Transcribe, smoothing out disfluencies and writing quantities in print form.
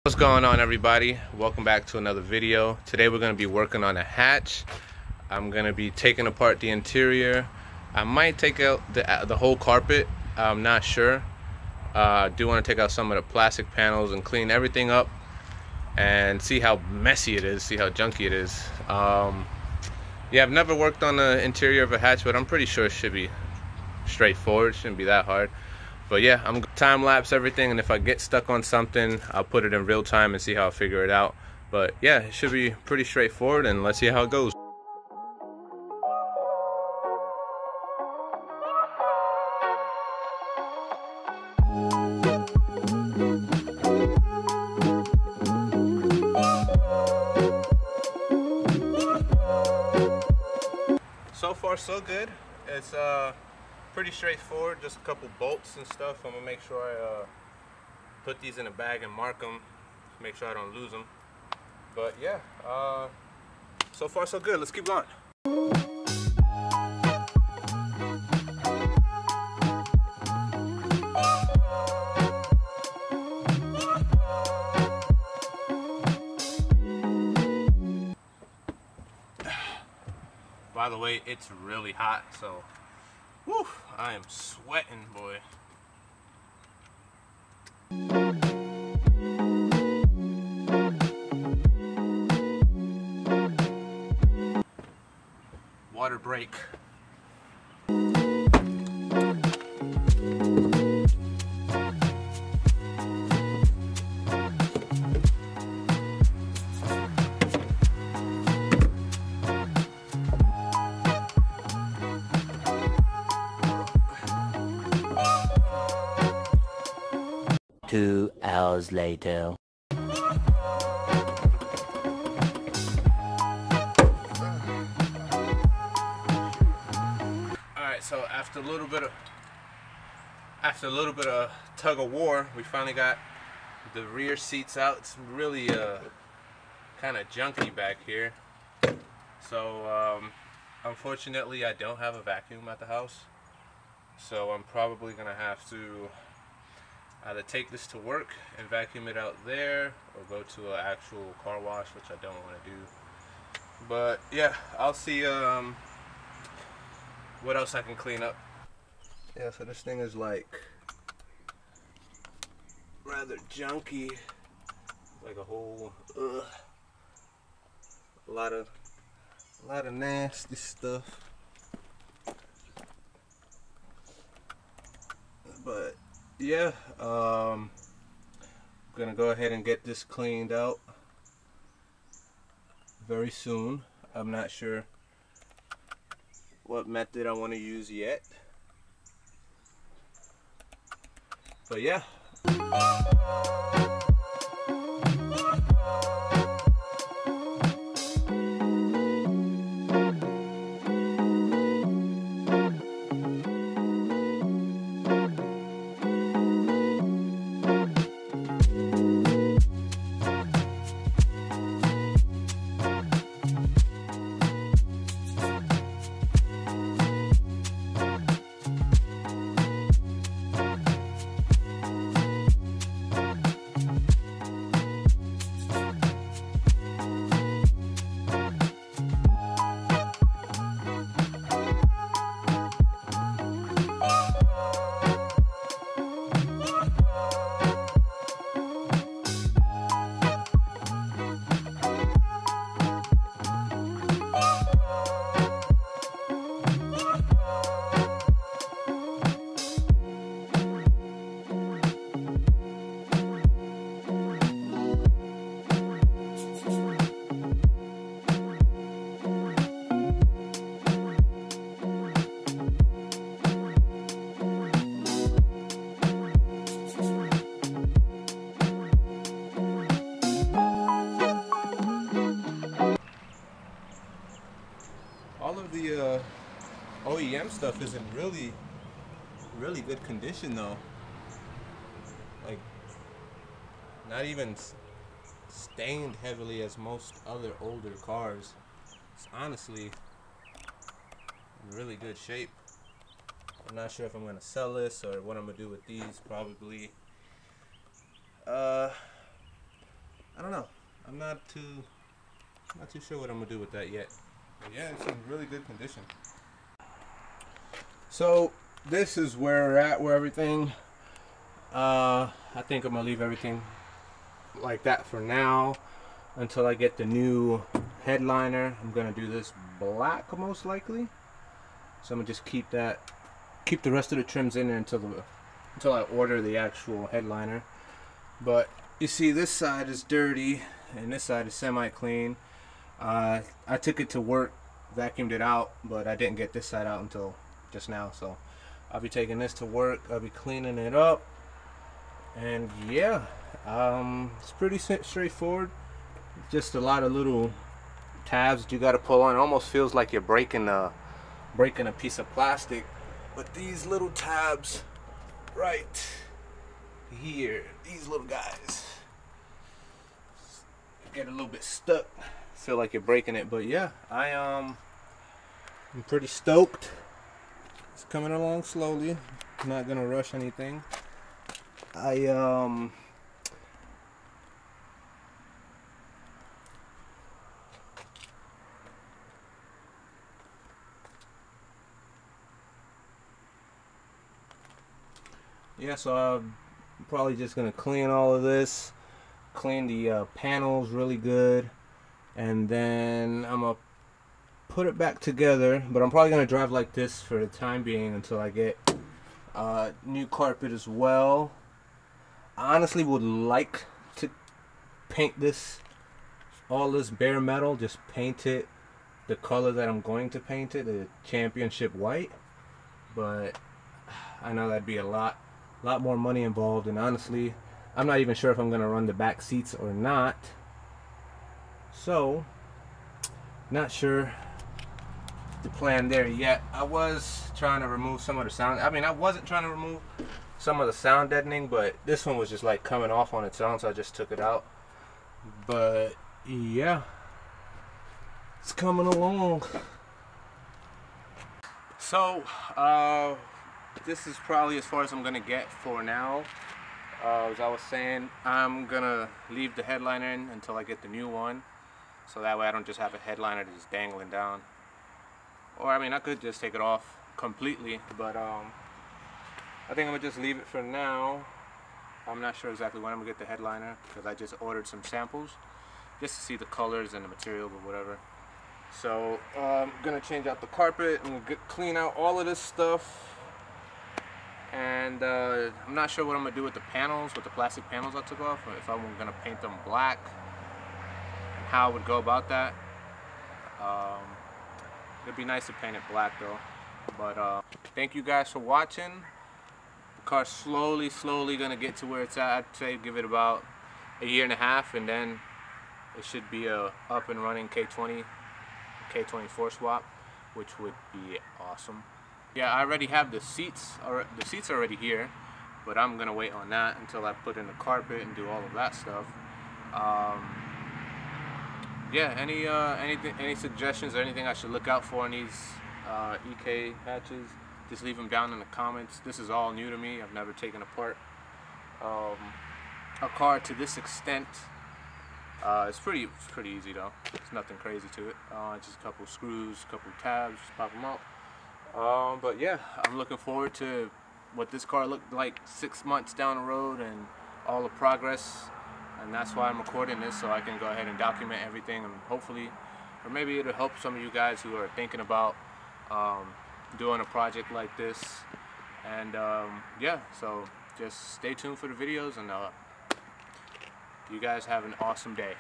What's going on, everybody? Welcome back to another video. Today we're going to be working on a hatch. I'm going to be taking apart the interior. I might take out the whole carpet. I'm not sure. I do want to take out some of the plastic panels and clean everything up and see how messy it is, see how junky it is. Yeah, I've never worked on the interior of a hatch, but I'm pretty sure it should be straightforward. It shouldn't be that hard. But yeah, I'm gonna time lapse everything, and if I get stuck on something, I'll put it in real time and see how I figure it out. But yeah, it should be pretty straightforward, and let's see how it goes. So far so good. It's pretty straightforward, just a couple bolts and stuff. I'm gonna make sure I put these in a bag and mark them, make sure I don't lose them. But yeah, so far so good. Let's keep going. By the way, it's really hot, so whew, I am sweating, boy. Water break. Two hours later. Alright, so after a little bit of tug of war, we finally got the rear seats out. It's really kind of junky back here. So unfortunately I don't have a vacuum at the house. So I'm probably gonna have to either take this to work and vacuum it out there, or go to an actual car wash, which I don't want to do. But yeah, I'll see what else I can clean up. Yeah, so this thing is like rather junky, like a whole a lot of nasty stuff. But yeah, I'm gonna go ahead and get this cleaned out very soon. I'm not sure what method I want to use yet, but yeah. All of the OEM stuff is in really good condition though. Like, not even stained heavily as most other older cars. It's honestly in really good shape. I'm not sure if I'm going to sell this or what I'm going to do with these. Probably I don't know. I'm not too sure what I'm gonna do with that yet. But yeah, it's in really good condition. So this is where we're at, where everything. I think I'm gonna leave everything like that for now until I get the new headliner. I'm gonna do this black most likely. So I'm gonna just keep the rest of the trims in there until I order the actual headliner. But you see, this side is dirty and this side is semi-clean. I took it to work, vacuumed it out, but I didn't get this side out until just now. So I'll be taking this to work. I'll be cleaning it up, and yeah, it's pretty straightforward. Just a lot of little tabs that you got to pull on. It almost feels like you're breaking a piece of plastic. But these little tabs right here, these little guys, get a little bit stuck. Feel like you're breaking it, but yeah, I'm pretty stoked. It's coming along slowly. I'm not gonna rush anything. Yeah, so I'm probably just gonna clean all of this, clean the panels really good, and then I'm gonna put it back together. But I'm probably gonna drive like this for the time being until I get new carpet as well. I honestly would like to paint this, all this bare metal, just paint it the color that I'm going to paint it, the championship white. But I know that'd be a lot more money involved, and honestly I'm not even sure if I'm gonna run the back seats or not. So not sure the plan there yet. I was trying to remove some of the sound. I mean, I wasn't trying to remove some of the sound deadening, but this one was just like coming off on its own, so I just took it out. But yeah, it's coming along. So this is probably as far as I'm gonna get for now. As I was saying, I'm gonna leave the headliner in until I get the new one, so that way I don't just have a headliner just dangling down. Or I mean, I could just take it off completely, but I think I'm gonna just leave it for now. I'm not sure exactly when I'm gonna get the headliner, because I just ordered some samples just to see the colors and the material or whatever. So I'm gonna change out the carpet and clean out all of this stuff. And I'm not sure what I'm gonna do with the panels, with the plastic panels I took off, or if I'm gonna paint them black, and how I would go about that. It'd be nice to paint it black though. But thank you guys for watching. The car's slowly gonna get to where it's at. I'd say give it about a year and a half, and then it should be a up and running K24 swap, which would be awesome. Yeah, I already have the seats. The seats are already here, but I'm gonna wait on that until I put in the carpet and do all of that stuff. Yeah, any suggestions or anything I should look out for in these EK hatches? Just leave them down in the comments. This is all new to me. I've never taken apart a car to this extent. It's pretty easy though. It's nothing crazy to it. Just a couple screws, a couple tabs, just pop them out. But yeah, I'm looking forward to what this car looked like 6 months down the road and all the progress, and that's why I'm recording this, so I can go ahead and document everything, and hopefully, or maybe it'll help some of you guys who are thinking about doing a project like this. And yeah, so just stay tuned for the videos, and you guys have an awesome day.